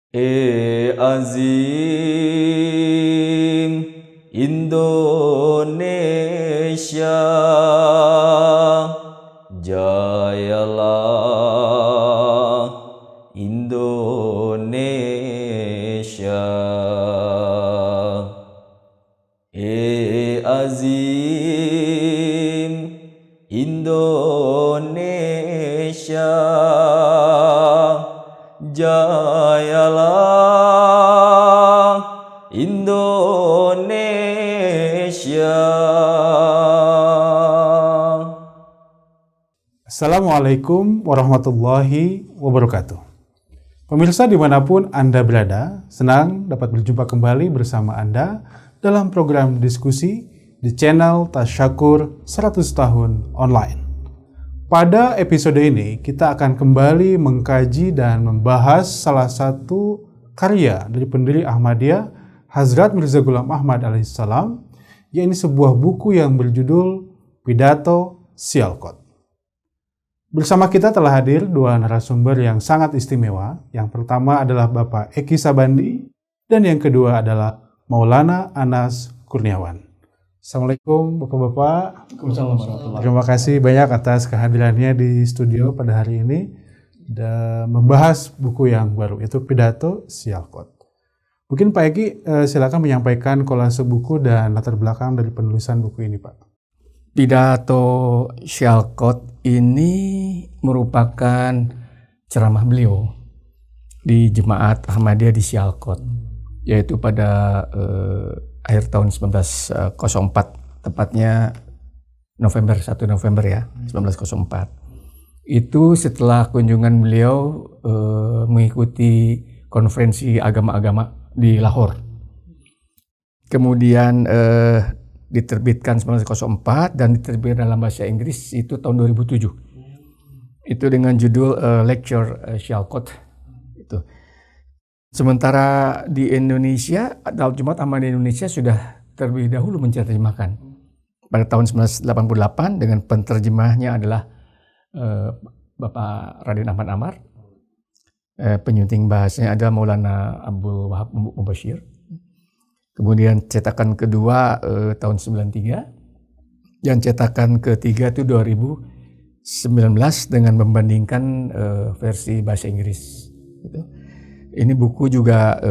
Azim Indonesia, jayalah Indonesia. Azim Indonesia, jayalah Indonesia. Assalamualaikum warahmatullahi wabarakatuh. Pemirsa dimanapun Anda berada, senang dapat berjumpa kembali bersama Anda dalam program diskusi di channel Tasyakur 100 Tahun Online. Pada episode ini, kita akan kembali mengkaji dan membahas salah satu karya dari pendiri Ahmadiyah, Hazrat Mirza Ghulam Ahmad alaihissalam, yaitu sebuah buku yang berjudul Pidato Sialkot. Bersama kita telah hadir dua narasumber yang sangat istimewa. Yang pertama adalah Bapak Eki Sabandi dan yang kedua adalah Maulana Anas Kurniawan. Assalamualaikum Bapak-Bapak. Terima kasih banyak atas kehadirannya di studio pada hari ini dan membahas buku yang baru, yaitu Pidato Sialkot. Mungkin Pak Eki silakan menyampaikan kolase buku dan latar belakang dari penulisan buku ini, Pak. Pidato Sialkot ini merupakan ceramah beliau di Jemaat Ahmadiyah di Sialkot, yaitu pada akhir tahun 1904, tepatnya November 1 November ya, 1904. Itu setelah kunjungan beliau mengikuti konferensi agama-agama di Lahore. Kemudian diterbitkan 1904 dan diterbitkan dalam bahasa Inggris itu tahun 2007. Itu dengan judul Lecture Sialkot. Itu. Sementara di Indonesia, dalam Jemaat Ahmadiyah Indonesia sudah terlebih dahulu menerjemahkan. Pada tahun 1988 dengan penterjemahnya adalah Bapak Raden Ahmad Amar. Penyunting bahasanya adalah Maulana Abdul Wahab Mubashir. Kemudian cetakan kedua tahun 93 dan cetakan ketiga itu 2019 dengan membandingkan versi bahasa Inggris. Gitu. Ini buku juga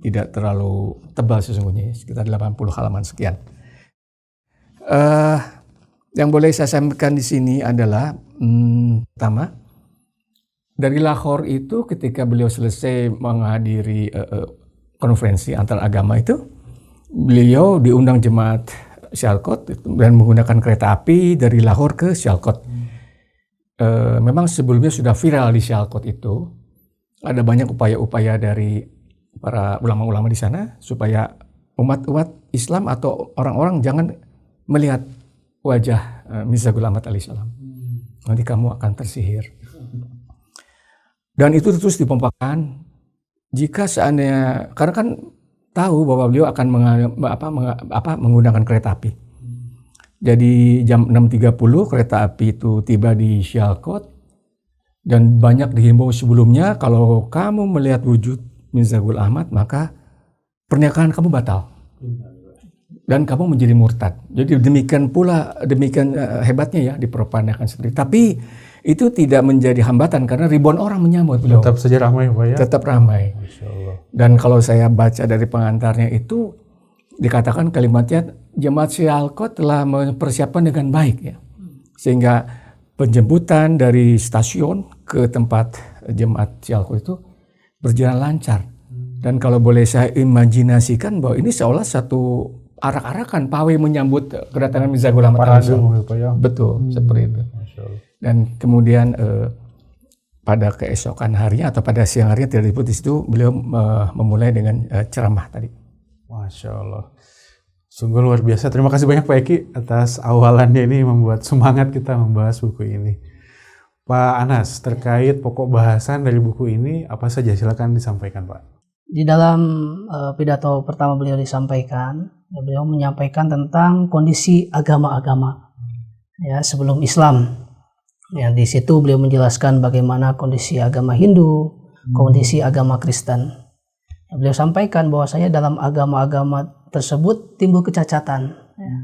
tidak terlalu tebal sesungguhnya, sekitar 80 halaman sekian. Yang boleh saya sampaikan di sini adalah pertama, dari Lahore itu ketika beliau selesai menghadiri konferensi antar agama itu, beliau diundang Jemaat Sialkot dan menggunakan kereta api dari Lahore ke Sialkot. Memang sebelumnya sudah viral di Sialkot itu, ada banyak upaya-upaya dari para ulama-ulama di sana supaya umat-umat Islam atau orang-orang jangan melihat wajah Mirza Ghulam Ahmad alaihissalam. Nanti kamu akan tersihir. Dan itu terus dipompakan. Jika seandainya, karena kan tahu bahwa beliau akan menggunakan kereta api. Jadi jam 6.30 kereta api itu tiba di Sialkot dan banyak dihimbau sebelumnya kalau kamu melihat wujud Mirza Ghulam Ahmad maka pernikahan kamu batal dan kamu menjadi murtad. Jadi demikian hebatnya ya diperpanjangkan seperti itu. Tapi itu tidak menjadi hambatan karena ribuan orang menyambut beliau. Tetap saja ramai, Pak ya? Tetap ramai. Masya Allah. Dan kalau saya baca dari pengantarnya itu dikatakan kalimatnya Jemaat Sialkot telah mempersiapkan dengan baik ya. Sehingga penjemputan dari stasiun ke tempat Jemaat Sialkot itu berjalan lancar. Dan kalau boleh saya imajinasikan bahwa ini seolah satu arak-arakan pawai menyambut kedatangan Mirza Ghulam Ahmad. Betul, seperti itu. Dan kemudian pada keesokan harinya atau pada siang harinya tidak disebut di situ, beliau memulai dengan ceramah tadi. Masya Allah. Sungguh luar biasa. Terima kasih banyak Pak Eki atas awalannya ini membuat semangat kita membahas buku ini. Pak Anas, terkait pokok bahasan dari buku ini apa saja? Silakan disampaikan, Pak. Di dalam pidato pertama beliau disampaikan, beliau menyampaikan tentang kondisi agama-agama ya sebelum Islam. Ya, di situ beliau menjelaskan bagaimana kondisi agama Hindu, kondisi agama Kristen. Beliau sampaikan bahwasanya dalam agama-agama tersebut timbul kecacatan. Ya.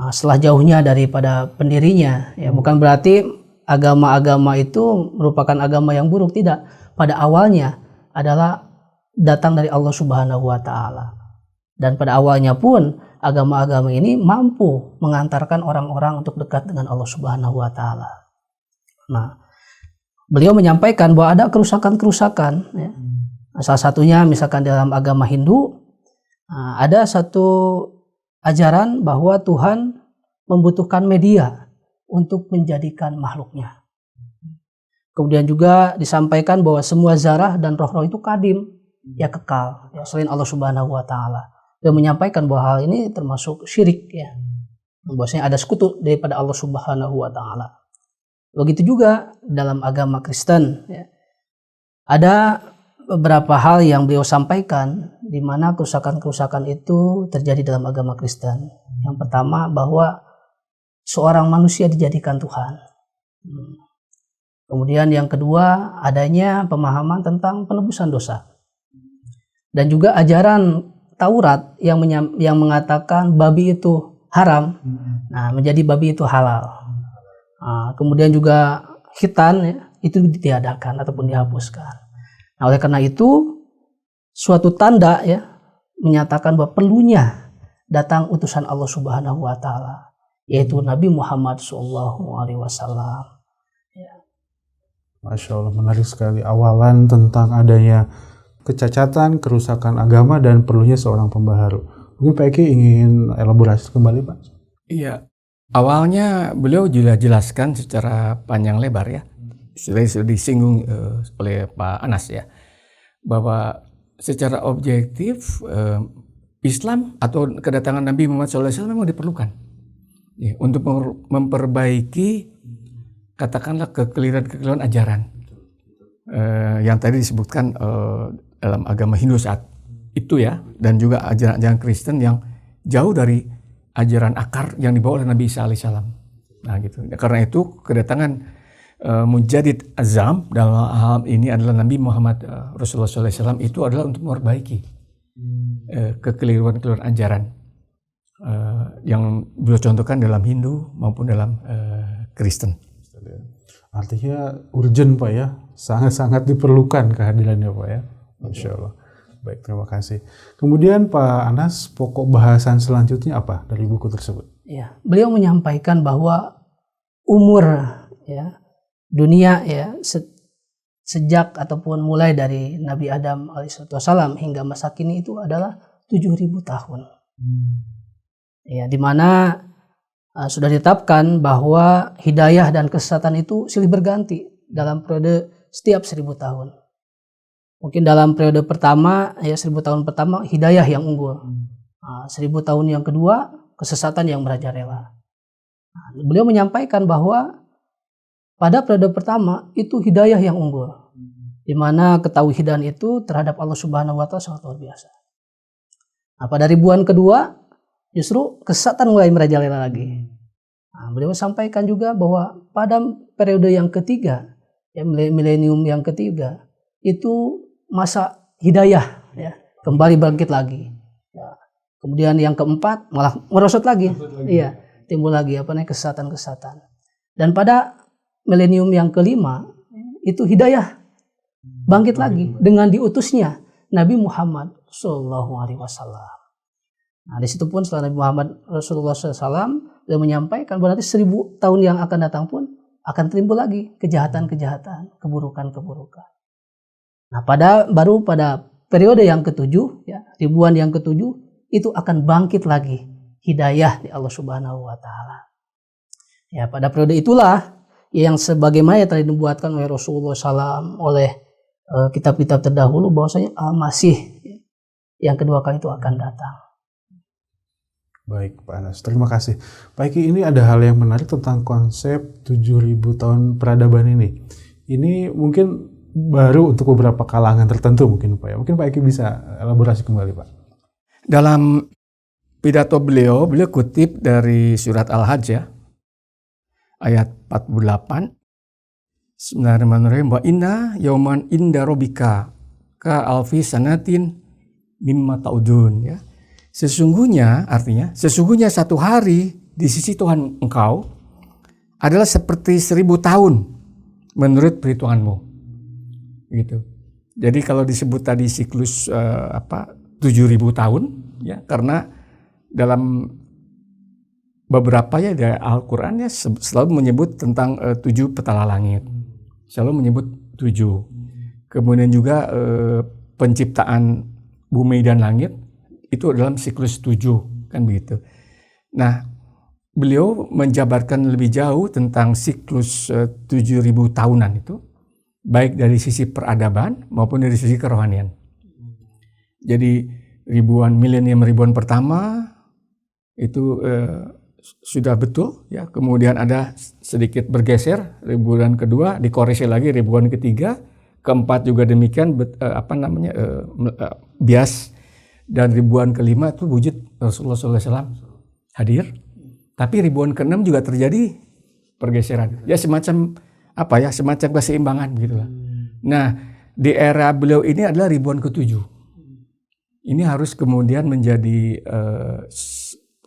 Setelah jauhnya daripada pendirinya, ya bukan berarti agama-agama itu merupakan agama yang buruk, tidak. Pada awalnya adalah datang dari Allah Subhanahu wa taala. Dan pada awalnya pun agama-agama ini mampu mengantarkan orang-orang untuk dekat dengan Allah Subhanahu wa taala. Nah, beliau menyampaikan bahwa ada kerusakan-kerusakan, ya. Salah satunya misalkan dalam agama Hindu, ada satu ajaran bahwa Tuhan membutuhkan media untuk menjadikan makhluknya. Kemudian juga disampaikan bahwa semua zarah dan roh-roh itu kadim, ya kekal, ya, selain Allah Subhanahu wa taala. Dia menyampaikan bahwa hal ini termasuk syirik, ya. Bahwasanya ada sekutu daripada Allah Subhanahu wa taala. Begitu juga dalam agama Kristen, ya. Ada beberapa hal yang beliau sampaikan di mana kerusakan-kerusakan itu terjadi dalam agama Kristen. Yang pertama bahwa seorang manusia dijadikan Tuhan. Kemudian yang kedua adanya pemahaman tentang penebusan dosa. Dan juga ajaran Taurat yang mengatakan babi itu haram. Nah, menjadi babi itu halal. Kemudian juga khitan, ya, itu ditiadakan ataupun dihapuskan. Nah, oleh karena itu suatu tanda, ya, menyatakan bahwa perlunya datang utusan Allah Subhanahu wa taala, yaitu Nabi Muhammad SAW. Ya. Masya Allah, menarik sekali awalan tentang adanya kecacatan, kerusakan agama dan perlunya seorang pembaharu. Mungkin Pak Eki ingin elaborasi kembali, Pak? Iya, awalnya beliau juga jelaskan secara panjang lebar, ya. Sudah disinggung oleh Pak Anas, ya, bahwa secara objektif Islam atau kedatangan Nabi Muhammad SAW memang diperlukan, ya, untuk memperbaiki katakanlah kekeliruan ajaran yang tadi disebutkan dalam agama Hindu saat itu, ya, dan juga ajaran-ajaran Kristen yang jauh dari ajaran akar yang dibawa oleh Nabi Isa alaihissalam. Nah, gitu. Karena itu kedatangan Mujadid Azam dalam hal ini adalah Nabi Muhammad Rasulullah SAW itu adalah untuk memperbaiki kekeliruan ajaran yang beliau contohkan dalam Hindu maupun dalam Kristen. Artinya urgent, Pak, ya, sangat-sangat diperlukan kehadirannya, Pak, ya. Masya Allah. Baik, terima kasih. Kemudian Pak Anas, pokok bahasan selanjutnya apa dari buku tersebut? Ya, beliau menyampaikan bahwa umur, ya, dunia, ya, sejak ataupun mulai dari Nabi Adam alaihissalam hingga masa kini itu adalah 7.000 tahun. Ya, di mana sudah ditetapkan bahwa hidayah dan kesesatan itu silih berganti dalam periode setiap 1.000 tahun. Mungkin dalam periode pertama, ya, 1.000 tahun pertama hidayah yang unggul. 1.000 tahun yang kedua kesesatan yang merajalela. Beliau menyampaikan bahwa pada periode pertama itu hidayah yang unggul, di mana ketauhidan itu terhadap Allah Subhanahu wa taala sangat luar biasa. Nah, pada ribuan kedua justru kesesatan mulai merajalela lagi. Nah, beliau sampaikan juga bahwa pada periode yang ketiga, ya, milenium yang ketiga, itu masa hidayah, ya, kembali bangkit lagi. Ya. Kemudian yang keempat malah merosot lagi. Iya, timbul lagi kesesatan-kesesatan. Dan pada milenium yang kelima itu hidayah bangkit lagi dengan diutusnya Nabi Muhammad SAW. Nah, di situ pun setelah Nabi Muhammad Rasulullah SAW dia menyampaikan berarti 1.000 tahun yang akan datang pun akan timbul lagi kejahatan-kejahatan, keburukan-keburukan. Nah, baru pada periode yang ketujuh, ya, ribuan yang ketujuh itu akan bangkit lagi hidayah di Allah Subhanahu wa taala. Ya, pada periode itulah yang sebagaimana yang telah dibuatkan oleh Rasulullah SAW oleh kitab-kitab terdahulu bahwasanya Al-Masih, ya, yang kedua kali itu akan datang. Baik, Pak Anas, terima kasih. Pak Eki, ini ada hal yang menarik tentang konsep 7.000 tahun peradaban ini. Ini mungkin baru untuk beberapa kalangan tertentu mungkin, Pak, ya. Mungkin Pak Eki bisa elaborasi kembali, Pak. Dalam pidato beliau kutip dari surat Al-Hajj, ya, ayat 48. Bismillahirrahmanirrahim. Wa inna yauman inda robika ka alfi sanatin mimma ta'udun, ya. Sesungguhnya, artinya sesungguhnya satu hari di sisi Tuhan engkau adalah seperti 1000 tahun menurut perhitunganmu, gitu. Jadi kalau disebut tadi siklus 7.000 tahun, ya, karena dalam beberapa ya dari Al-Quran ya selalu menyebut tentang 7 petala langit, selalu menyebut 7. Kemudian juga penciptaan bumi dan langit itu dalam siklus 7, kan begitu. Nah, beliau menjabarkan lebih jauh tentang siklus 7.000 tahunan itu, baik dari sisi peradaban maupun dari sisi kerohanian. Jadi ribuan pertama itu sudah betul, ya. Kemudian ada sedikit bergeser, ribuan kedua dikoreksi lagi, ribuan ketiga, keempat juga demikian, bias, dan ribuan kelima itu wujud Rasulullah SAW hadir. Tapi ribuan keenam juga terjadi pergeseran, ya semacam semacam keseimbangan begitulah. Nah, di era beliau ini adalah ribuan ke-7. Ini harus kemudian menjadi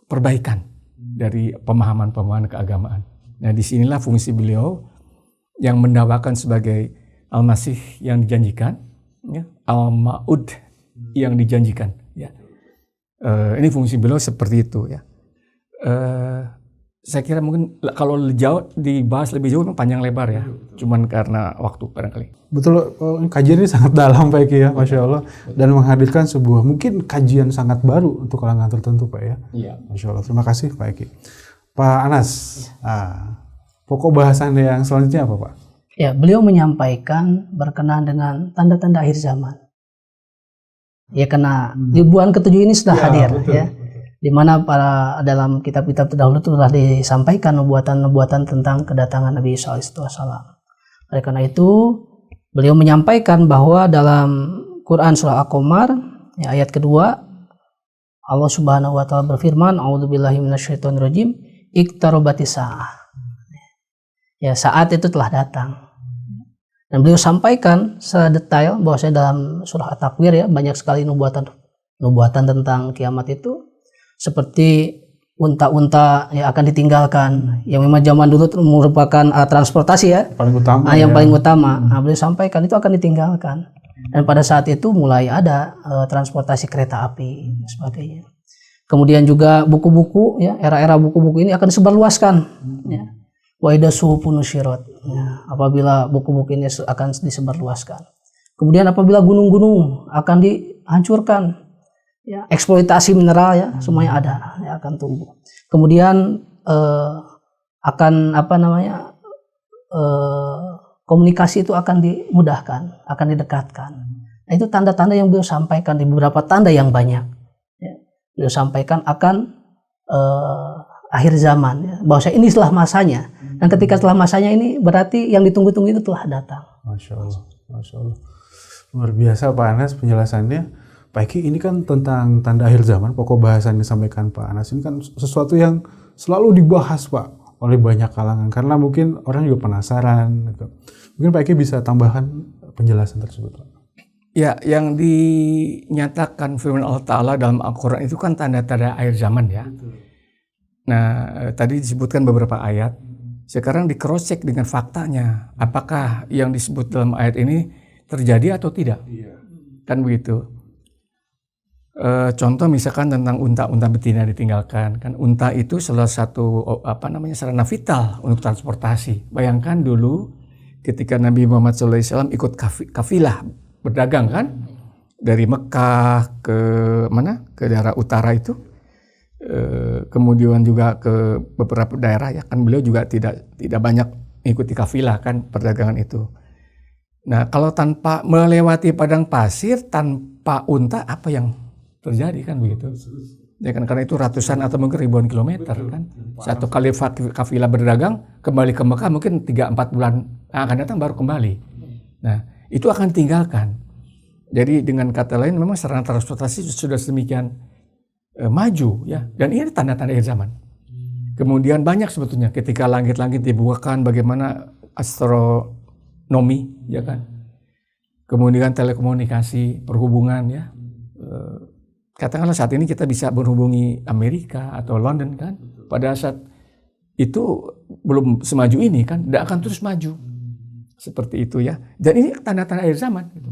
perbaikan dari pemahaman-pemahaman keagamaan. Nah, disinilah fungsi beliau yang mendakwakan sebagai Al-Masih yang dijanjikan, ya, Al-Ma'ud yang dijanjikan. Ya. Ini fungsi beliau seperti itu, ya. Saya kira mungkin kalau jauh dibahas lebih jauh panjang lebar, ya. Cuman karena waktu barangkali. Betul, kajian ini sangat dalam Pak Eki, ya, Masya Allah, dan menghadirkan sebuah mungkin kajian sangat baru untuk kalangan tertentu, Pak, ya. Iya. Masya Allah, terima kasih Pak Eki. Pak Anas, pokok bahasan yang selanjutnya apa, Pak? Ya, beliau menyampaikan berkenaan dengan tanda-tanda akhir zaman. Ya, karena ribuan ke-7 ini sudah hadir, betul, ya. Di mana para dalam kitab-kitab terdahulu itu telah disampaikan nubuatan-nubuatan tentang kedatangan Nabi Isa alaihissalam. Oleh karena itu, beliau menyampaikan bahwa dalam Quran surah Al-Qamar, ya, ayat kedua, Allah Subhanahu wa taala berfirman, "A'udzubillahi minasyaitonirrajim, iqtarabatis saah." Ya, saat itu telah datang. Dan beliau sampaikan secara detail bahwasanya dalam surah At-Takwir, ya, banyak sekali nubuatan tentang kiamat itu, seperti unta-unta yang akan ditinggalkan, yang memang zaman dulu merupakan transportasi, ya, paling utama, yang paling utama. Nah, beliau sampaikan itu akan ditinggalkan, dan pada saat itu mulai ada transportasi kereta api dan sebagainya. Kemudian juga buku-buku, ya, era-era buku-buku ini akan disebarluaskan, ya. Wa idza suhufun nusyirat, ya, apabila buku-buku ini akan disebarluaskan. Kemudian apabila gunung-gunung akan dihancurkan, ya, eksploitasi mineral, ya, semuanya ada, ya, akan tumbuh. Kemudian akan komunikasi itu akan dimudahkan, akan didekatkan. Nah, itu tanda-tanda yang beliau sampaikan di beberapa tanda yang banyak, ya. Beliau sampaikan akan akhir zaman, ya, bahwasanya ini setelah masanya, dan ketika setelah masanya ini berarti yang ditunggu-tunggu itu telah datang. Masya Allah, Masya Allah, luar biasa Pak Anas penjelasannya. Pak Eki, ini kan tentang tanda akhir zaman, pokok bahasan yang disampaikan Pak Anas ini kan sesuatu yang selalu dibahas, Pak, oleh banyak kalangan, karena mungkin orang juga penasaran, gitu. Mungkin Pak Eki bisa tambahkan penjelasan tersebut, Pak. Ya, yang dinyatakan firman Allah Ta'ala dalam Al-Quran itu kan tanda-tanda akhir zaman, ya. Nah, tadi disebutkan beberapa ayat. Sekarang di-cross-check dengan faktanya. Apakah yang disebut dalam ayat ini terjadi atau tidak? Kan begitu. Contoh misalkan tentang unta-unta betina ditinggalkan. Kan unta itu salah satu sarana vital untuk transportasi. Bayangkan dulu ketika Nabi Muhammad SAW ikut kafilah berdagang, kan, dari Mekah ke mana? Ke daerah utara itu. Kemudian juga ke beberapa daerah, ya, kan beliau juga tidak banyak mengikuti kafilah, kan, perdagangan itu. Nah, kalau tanpa melewati padang pasir tanpa unta, apa yang terjadi, kan begitu? Ya, kan, karena itu ratusan atau mungkin ribuan kilometer, kan. Satu kali kafilah berdagang kembali ke Mekah mungkin 3-4 bulan akan datang baru kembali. Nah, itu akan tinggalkan. Jadi dengan kata lain memang sarana transportasi sudah sedemikian maju, ya, dan ini tanda-tanda akhir zaman. Kemudian banyak sebetulnya ketika langit-langit dibukakan, bagaimana astronomi, ya kan. Kemudian telekomunikasi, perhubungan ya. Katakanlah saat ini kita bisa menghubungi Amerika atau London kan. Pada saat itu belum semaju ini kan, tidak akan terus maju. Seperti itu ya. Dan ini tanda-tanda akhir zaman. Gitu.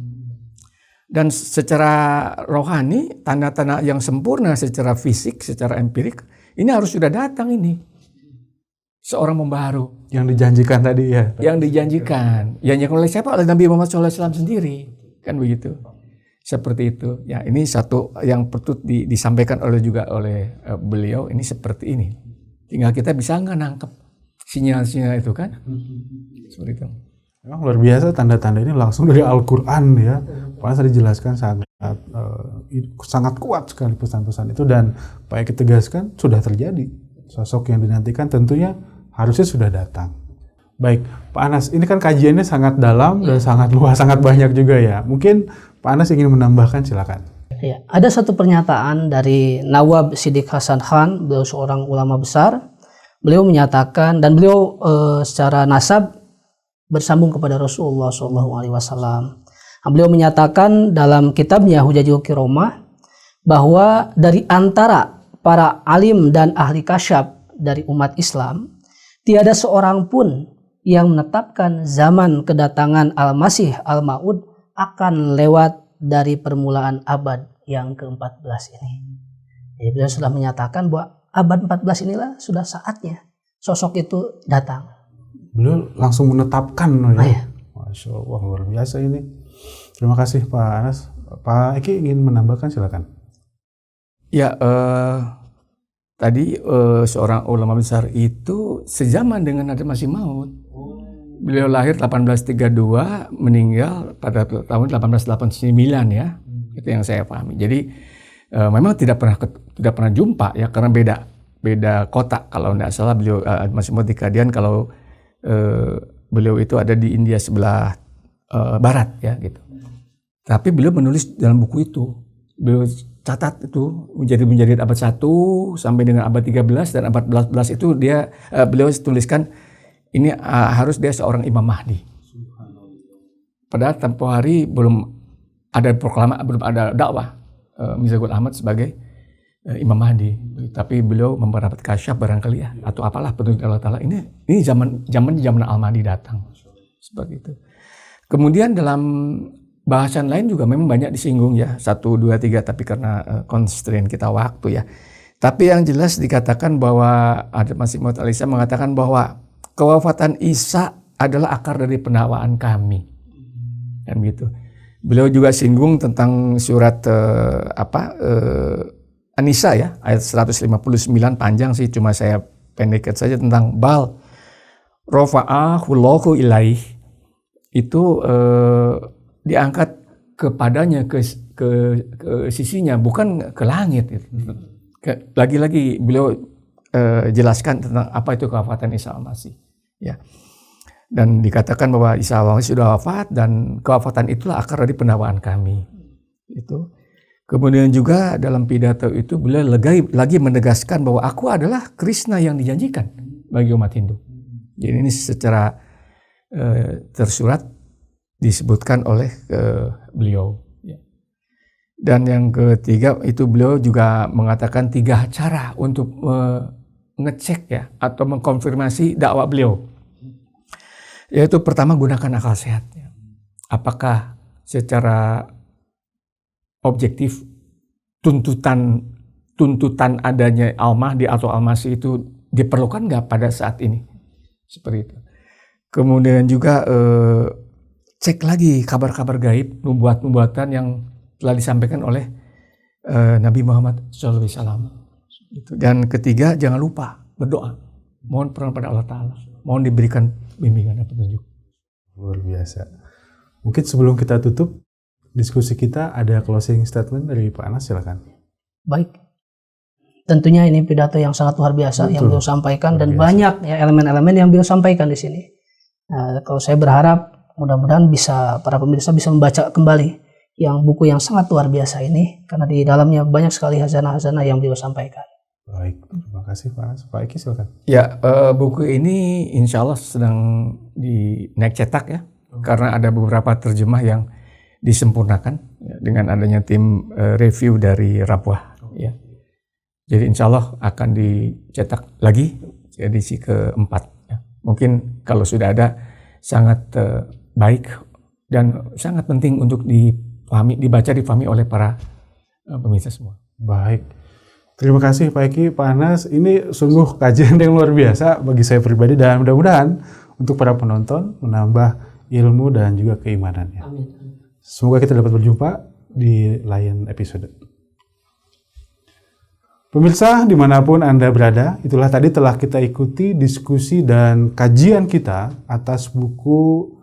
Dan secara rohani, tanda-tanda yang sempurna secara fisik, secara empirik, ini harus sudah datang ini. Seorang pembaharu. Yang dijanjikan tadi ya. Yang dijanjikan. Yang dijanjikan oleh siapa? Oleh Nabi Muhammad SAW sendiri. Kan begitu. Seperti itu. Ya, ini satu yang perlu disampaikan juga oleh beliau. Ini seperti ini. Tinggal kita bisa nggak nangkep sinyal-sinyal itu kan? Seperti itu. Memang luar biasa tanda-tanda ini langsung dari Al-Quran ya. Padahal tadi dijelaskan sangat kuat sekali pesan-pesan itu, dan Pak Eki tegaskan sudah terjadi. Sosok yang dinantikan tentunya harusnya sudah datang. Baik, Pak Anas, ini kan kajiannya sangat dalam dan sangat luas, sangat banyak juga ya. Mungkin Pak Anas ingin menambahkan, silakan. Ya, ada satu pernyataan dari Nawab Siddiq Hasan Khan, beliau seorang ulama besar. Beliau menyatakan, dan beliau secara nasab bersambung kepada Rasulullah SAW. Beliau menyatakan dalam kitabnya Hujajul Kiromah bahwa dari antara para alim dan ahli kasyaf dari umat Islam, tiada seorang pun yang menetapkan zaman kedatangan Al-Masih Al-Ma'ud akan lewat dari permulaan abad yang ke-14 ini. Jadi beliau sudah menyatakan bahwa abad 14 inilah sudah saatnya sosok itu datang. Beliau langsung menetapkan ya. Ya. Masya Allah, luar biasa ini. Terima kasih Pak Anas. Pak Eki ingin menambahkan, silakan. Ya, tadi seorang ulama besar itu sezaman dengan Nabi Masih Maud. Beliau lahir 1832, meninggal pada tahun 1889 ya. Itu yang saya pahami. Jadi memang tidak pernah jumpa ya, karena beda kota. Kalau tidak salah beliau Masih Maud di Kadian, kalau beliau itu ada di India sebelah barat ya gitu. Tapi beliau menulis dalam buku itu, beliau catat itu menjadi abad 1 sampai dengan abad 13, dan abad 14 itu beliau tuliskan ini harus dia seorang Imam Mahdi. Padahal tempoh hari belum ada belum ada dakwah Mirza Ghulam Ahmad sebagai Imam Mahdi, tapi beliau mendapat kasyaf barangkali ya, atau apalah petunjuk Allah Ta'ala. Ini zaman Al-Mahdi datang, seperti itu. Kemudian dalam bahasan lain juga memang banyak disinggung ya, 1, 2, 3, tapi karena constraint kita waktu ya. Tapi yang jelas dikatakan bahwa Hadrat Masih Maud alaihissalam mengatakan bahwa kewafatan Isa adalah akar dari pendakwaan kami, kan gitu. Beliau juga singgung tentang surat An-Nisa ya, ayat 159, panjang sih, cuma saya pendekkan saja, tentang bal rafa'ahullahu ilaih, itu diangkat kepadanya, ke sisinya, bukan ke langit. Lagi-lagi beliau jelaskan tentang apa itu kewafatan Isa Al-Masih ya. Dan dikatakan bahwa Isa Al-Masih sudah wafat, dan kewafatan itulah akar dari pendakwaan kami. Itu. Kemudian juga dalam pidato itu beliau lagi menegaskan bahwa aku adalah Krishna yang dijanjikan bagi umat Hindu. Jadi ini secara tersurat disebutkan oleh beliau. Dan yang ketiga itu beliau juga mengatakan 3 cara untuk mengecek ya, atau mengkonfirmasi dakwah beliau. Yaitu pertama, gunakan akal sehat. Apakah secara objektif tuntutan adanya Al-Mahdi atau Al-Masih itu diperlukan nggak pada saat ini, seperti itu. Kemudian juga cek lagi kabar-kabar gaib, nubuatan yang telah disampaikan oleh Nabi Muhammad SAW. Dan ketiga, jangan lupa berdoa, mohon pertolongan pada Allah Ta'ala, mohon diberikan bimbingan dan petunjuk. Luar biasa. Mungkin sebelum kita tutup diskusi kita, ada closing statement dari Pak Anas, silakan. Baik, tentunya ini pidato yang sangat luar biasa. Betul. Yang beliau sampaikan, dan banyak ya elemen-elemen yang beliau sampaikan di sini. Kalau saya berharap mudah-mudahan para pemirsa bisa membaca kembali yang buku yang sangat luar biasa ini, karena di dalamnya banyak sekali hazanah-hazanah yang beliau sampaikan. Baik, terima kasih Pak Anas. Pak Eki, silakan. Ya, buku ini insya Allah sedang naik cetak ya. karena ada beberapa terjemah yang disempurnakan ya, dengan adanya tim review dari Rabwah. Ya. Jadi insya Allah akan dicetak lagi edisi keempat. Ya. Mungkin kalau sudah ada sangat baik dan sangat penting untuk difahami oleh para pemirsa semua. Baik. Terima kasih Pak Eki, Pak Anas. Ini sungguh kajian yang luar biasa bagi saya pribadi dan mudah-mudahan untuk para penonton menambah ilmu dan juga keimanannya. Amin. Semoga kita dapat berjumpa di lain episode. Pemirsa dimanapun Anda berada, itulah tadi telah kita ikuti diskusi dan kajian kita atas buku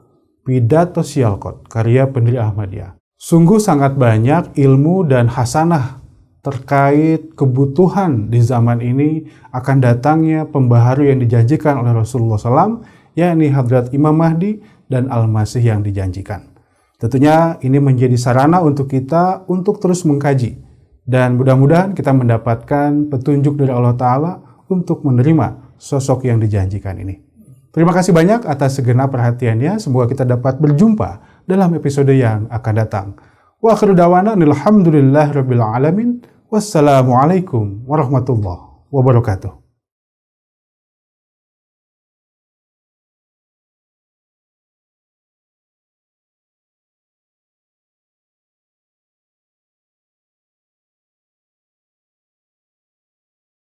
Pidato Syalqot, karya pendiri Ahmadiyah. Sungguh sangat banyak ilmu dan hasanah terkait kebutuhan di zaman ini akan datangnya pembaharu yang dijanjikan oleh Rasulullah SAW, yakni Hadrat Imam Mahdi dan Al-Masih yang dijanjikan. Tentunya ini menjadi sarana untuk kita untuk terus mengkaji dan mudah-mudahan kita mendapatkan petunjuk dari Allah Ta'ala untuk menerima sosok yang dijanjikan ini. Terima kasih banyak atas segenap perhatiannya. Semoga kita dapat berjumpa dalam episode yang akan datang. Wa akhiru da'wana alhamdulillahirabbil alamin. Wassalamualaikum warahmatullahi wabarakatuh.